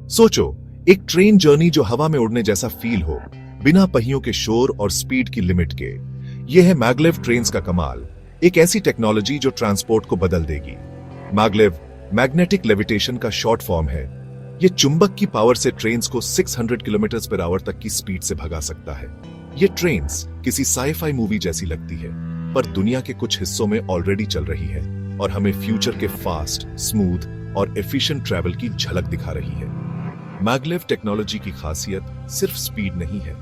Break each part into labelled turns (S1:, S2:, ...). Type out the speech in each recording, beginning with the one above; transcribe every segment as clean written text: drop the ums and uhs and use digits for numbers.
S1: सोचो, एक train journey जो हवा में उड़ने जैसा फील हो, बिना पहियों के शोर और स्पीड की लिमिट के। यह है मैग्लेव ट्रेन्स का कमाल, एक ऐसी टेक्नोलॉजी जो ट्रांसपोर्ट को बदल देगी। मैग्लेव मैग्नेटिक लेविटेशन का शॉर्ट फॉर्म है। यह चुंबक की पावर से ट्रेन्स को 600 किलोमीटर पर आवर तक की स्पीड से भगा सकता है। ये ट्रेन्स किसी साई-फाई मूवी जैसी लगती है, पर दुनिया के कुछ हिस्सों में ऑलरेडी चल रही है और हमें फ्यूचर के फास्ट, स्मूथ और एफिशिएंट ट्रैवल की झलक दिखा रही है। मैग्लेव टेक्नोलॉजी की खासियत सिर्फ स्पीड नहीं है।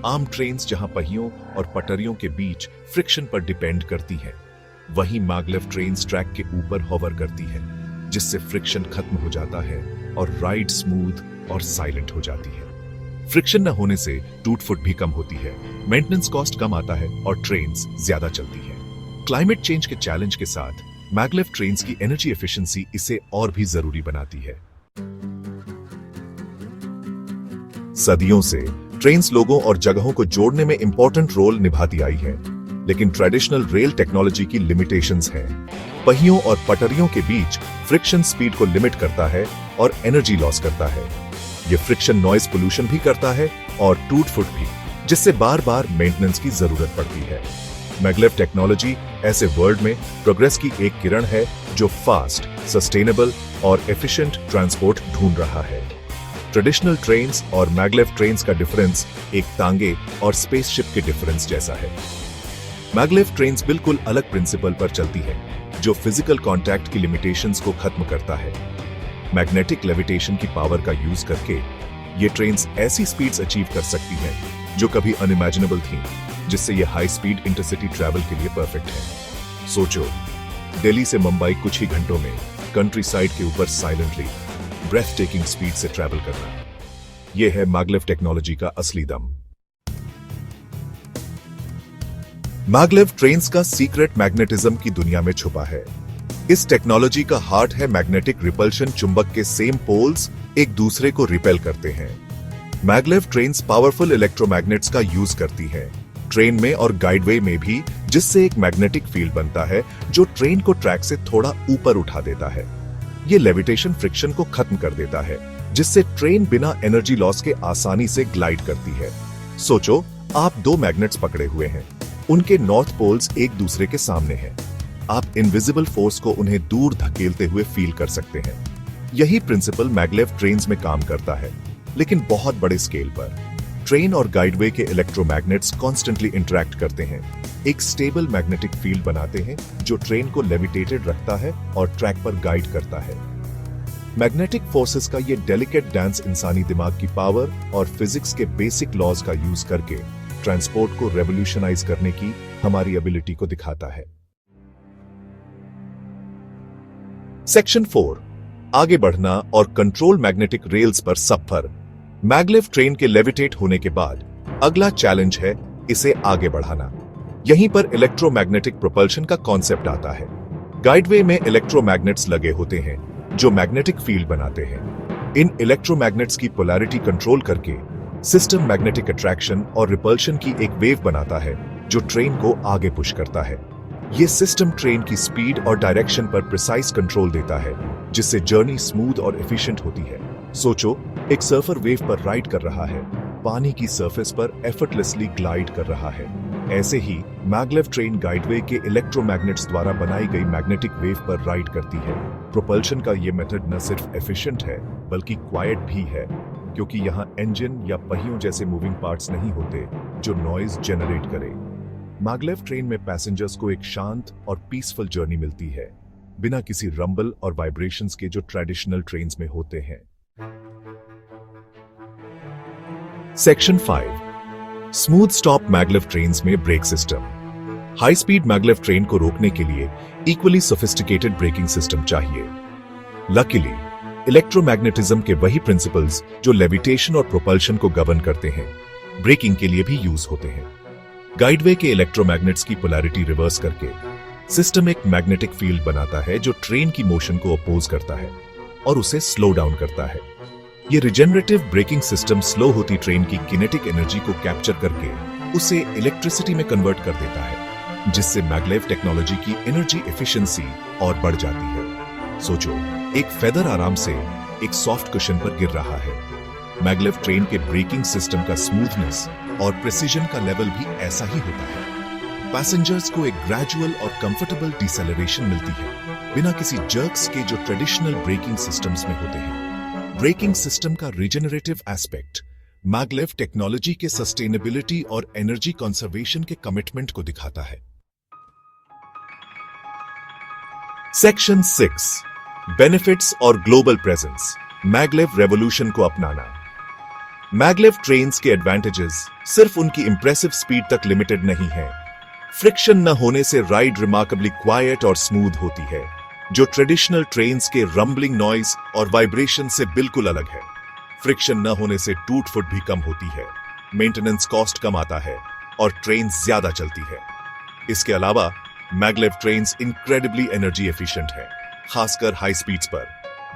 S1: आम ट्रेन्स जहां पहियों और पटरियों के बीच फ्रिक्शन पर डिपेंड करती हैं, वहीं मैग्लेव ट्रेन्स ट्रैक के ऊपर होवर करती है, जिससे फ्रिक्शन खत्म हो जाता है और राइड स्मूथ और साइलेंट हो जाती है। फ्रिक्शन न होने से टूट फुट भी कम होती है, मेंटेनेंस कॉस्ट कम आता है और ट्रेन्स ज्यादा चलती है। क्लाइमेट चेंज के चैलेंज के साथ मैग्लेव ट्रेन्स की एनर्जी एफिशिएंसी इसे और भी जरूरी बनाती है। सदियों से ट्रेन्स लोगों और जगहों को जोड़ने में इंपॉर्टेंट रोल निभाती आई है, लेकिन ट्रेडिशनल रेल टेक्नोलॉजी की लिमिटेशंस हैं। पहियों और पटरियों के बीच फ्रिक्शन स्पीड को लिमिट करता है और एनर्जी लॉस करता है। ये फ्रिक्शन नॉइज पोल्यूशन भी करता है और टूट फुट भी, जिससे बार बार मेंटेनेंस की जरूरत पड़ती है। मैग्लेव टेक्नोलॉजी ऐसे वर्ल्ड में प्रोग्रेस की एक किरण है जो फास्ट, सस्टेनेबल और एफिशिएंट ट्रांसपोर्ट ढूंढ रहा है। ट्रेडिशनल ट्रेन्स और मैग्लेव ट्रेन्स का डिफरेंस एक तांगे और स्पेसशिप के डिफरेंस जैसा है। मैग्लेव ट्रेन्स बिल्कुल अलग प्रिंसिपल पर चलती है, जो फिजिकल कांटेक्ट की लिमिटेशंस को खत्म करता है। मैग्नेटिक लेविटेशन की पावर का यूज करके ये ट्रेन्स ऐसी स्पीड्स अचीव कर सकती हैं जो कभी अनइमेजिनेबल थी, जिससे ये हाई स्पीड इंटरसिटी ट्रैवल के लिए परफेक्ट है। सोचो, दिल्ली से मुंबई कुछ ही घंटों में, कंट्री साइड के ऊपर साइलेंटली ब्रेथ टेकिंग स्पीड से ट्रैवल करना। यह है मैग्लेव टेक्नोलॉजी का असली दम। मैग्लेव ट्रेन्स का सीक्रेट मैग्नेटिज्म की दुनिया में छुपा है। इस टेक्नोलॉजी का हार्ट है मैग्नेटिक रिपल्शन। चुंबक के सेम पोल्स एक दूसरे को रिपेल करते हैं। मैग्लेव ट्रेन्स पावरफुल इलेक्ट्रोमैग्नेट्स का यूज करती है, ट्रेन में और गाइडवे में भी, जिससे एक मैग्नेटिक फील्ड बनता है जो ट्रेन को ट्रैक से थोड़ा ऊपर उठा देता है। ये लेविटेशन फ्रिक्शन को खत्म कर देता है, जिससे ट्रेन बिना एनर्जी लॉस के आसानी से ग्लाइड करती है। सोचो, आप दो मैग्नेट्स पकड़े हुए हैं, उनके नॉर्थ पोल्स एक दूसरे के सामने हैं। आप इनविजिबल फोर्स को उन्हें दूर धकेलते हुए फील कर सकते हैं। यही प्रिंसिपल मैग्लेव ट्रेन्स में काम करता है, लेकिन बहुत बड़े स्केल पर। ट्रेन और गाइडवे के इलेक्ट्रोमैग्नेट्स कॉन्स्टेंटली इंटरैक्ट करते हैं, एक स्टेबल मैग्नेटिक फील्ड बनाते हैं जो ट्रेन को लेविटेटेड रखता है और ट्रैक पर गाइड करता है। मैग्नेटिक फोर्सेस का ये डेलिकेट डांस इंसानी दिमाग की पावर और फिजिक्स के बेसिक लॉज का यूज करके ट्रांसपोर्ट को रेवोल्यूशनाइज करने की हमारी एबिलिटी को दिखाता है। सेक्शन 4, आगे बढ़ना और कंट्रोल मैग्नेटिक रेल्स पर सफर। मैग्लेव ट्रेन के लेविटेट होने के बाद अगला चैलेंज है इसे आगे बढ़ाना। यहीं पर इलेक्ट्रोमैग्नेटिक प्रोपल्शन का कॉन्सेप्ट आता है। गाइडवे में इलेक्ट्रोमैग्नेट्स लगे होते हैं जो मैग्नेटिक फील्ड बनाते हैं। इन इलेक्ट्रोमैग्नेट्स की पोलैरिटी कंट्रोल करके सिस्टम मैग्नेटिक अट्रैक्शन और रिपल्शन की एक वेव बनाता है जो ट्रेन को आगे पुश करता है। यह सिस्टम ट्रेन की स्पीड और डायरेक्शन पर प्रिसाइज कंट्रोल देता है, जिससे जर्नी स्मूथ और एफिशिएंट होती है। सोचो, एक सर्फर वेव पर राइड कर रहा है, पानी की सरफेस पर एफर्टलेसली ग्लाइड कर रहा है। ऐसे ही मैग्लेव ट्रेन गाइडवे के इलेक्ट्रोमैग्नेट्स द्वारा बनाई गई मैग्नेटिक वेव पर राइड करती है। प्रोपल्शन का ये मेथड न सिर्फ एफिशिएंट है बल्कि क्वाइट भी है, क्योंकि यहाँ इंजन या पहियों जैसे मूविंग पार्ट्स नहीं होते जो नॉइज जनरेट करे। मैग्लेव ट्रेन में पैसेंजर्स को एक शांत और पीसफुल जर्नी मिलती है, बिना किसी रंबल और वाइब्रेशंस के जो ट्रेडिशनल ट्रेन्स में होते हैं। Section 5, smooth stop maglev trains में brake system. High speed maglev train को रोकने के लिए इक्वली सोफिस्टिकेटेड ब्रेकिंग सिस्टम चाहिए। लकीली इलेक्ट्रोमैग्नेटिज्म के वही प्रिंसिपल्स जो लेविटेशन और प्रोपल्शन को गवर्न करते हैं, ब्रेकिंग के लिए भी यूज होते हैं। गाइडवे के इलेक्ट्रोमैग्नेट्स की पोलैरिटी रिवर्स करके सिस्टम एक मैग्नेटिक फील्ड बनाता है जो ट्रेन की मोशन को अपोज करता है और उसे स्लो डाउन करता है। ये रिजेनरेटिव ब्रेकिंग सिस्टम स्लो होती ट्रेन की किनेटिक एनर्जी को कैप्चर करके उसे इलेक्ट्रिसिटी में कन्वर्ट कर देता है, जिससे मैग्लेव टेक्नोलॉजी की एनर्जी एफिशिएंसी और बढ़ जाती है। सोचो, एक फेदर आराम से एक सॉफ्ट कुशन पर गिर रहा है। मैगलेव ट्रेन के ब्रेकिंग सिस्टम का स्मूथनेस और प्रिसीजन का लेवल भी ऐसा ही होता है। पैसेंजर्स को एक ग्रेजुअल और कंफर्टेबल डिसेलरेशन मिलती है, बिना किसी जर्क्स के जो ट्रेडिशनल ब्रेकिंग सिस्टम्स में होते हैं। ब्रेकिंग सिस्टम का रिजेनरेटिव एस्पेक्ट मैगलेव टेक्नोलॉजी के सस्टेनेबिलिटी और एनर्जी कंजर्वेशन के कमिटमेंट को दिखाता है। सेक्शन 6 बेनिफिट्स और ग्लोबल प्रेजेंस, मैगलेव रेवोल्यूशन को अपनाना। मैगलेव ट्रेन्स के एडवांटेजेस सिर्फ उनकी इंप्रेसिव स्पीड तक लिमिटेड नहीं है। फ्रिक्शन न होने से राइड रिमार्केबली क्वाइट और स्मूथ होती है, जो ट्रेडिशनल ट्रेन्स के रंबलिंग नॉइज और वाइब्रेशन से बिल्कुल अलग है। फ्रिक्शन न होने से टूट फुट भी कम होती है, मेंटेनेंस कॉस्ट कम आता है और ट्रेन ज्यादा चलती है। इसके अलावा maglev trains incredibly energy efficient है, खासकर हाई स्पीड्स पर,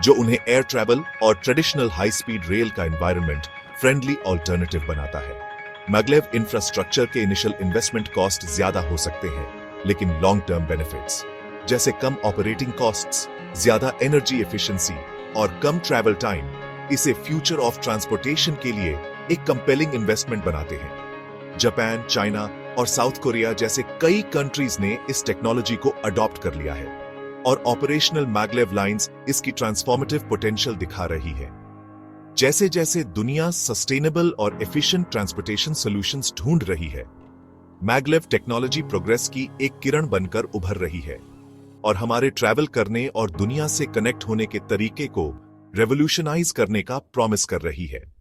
S1: जो उन्हें एयर ट्रैवल और ट्रेडिशनल हाई स्पीड रेल का एनवायरनमेंट फ्रेंडली ऑल्टरनेटिव बनाता है। मैगलेव इंफ्रास्ट्रक्चर के इनिशियल इन्वेस्टमेंट कॉस्ट ज्यादा हो सकते हैं, लेकिन लॉन्ग टर्म बेनिफिट्स जैसे कम ऑपरेटिंग कॉस्ट्स, ज्यादा एनर्जी एफिशिएंसी और कम ट्रैवल टाइम इसे फ्यूचर ऑफ ट्रांसपोर्टेशन के लिए एक कंपेलिंग इन्वेस्टमेंट बनाते हैं। जापान, चाइना और साउथ कोरिया जैसे कई कंट्रीज ने इस टेक्नोलॉजी को अडॉप्ट कर लिया है और ऑपरेशनल मैगलेव लाइंस इसकी ट्रांसफॉर्मेटिव पोटेंशियल दिखा रही है। जैसे जैसे दुनिया सस्टेनेबल और एफिशिएंट ट्रांसपोर्टेशन सॉल्यूशंस ढूंढ रही है, मैगलेव टेक्नोलॉजी प्रोग्रेस की एक किरण बनकर उभर रही है और हमारे ट्रैवल करने और दुनिया से कनेक्ट होने के तरीके को रेवोल्यूशनाइज करने का प्रॉमिस कर रही है।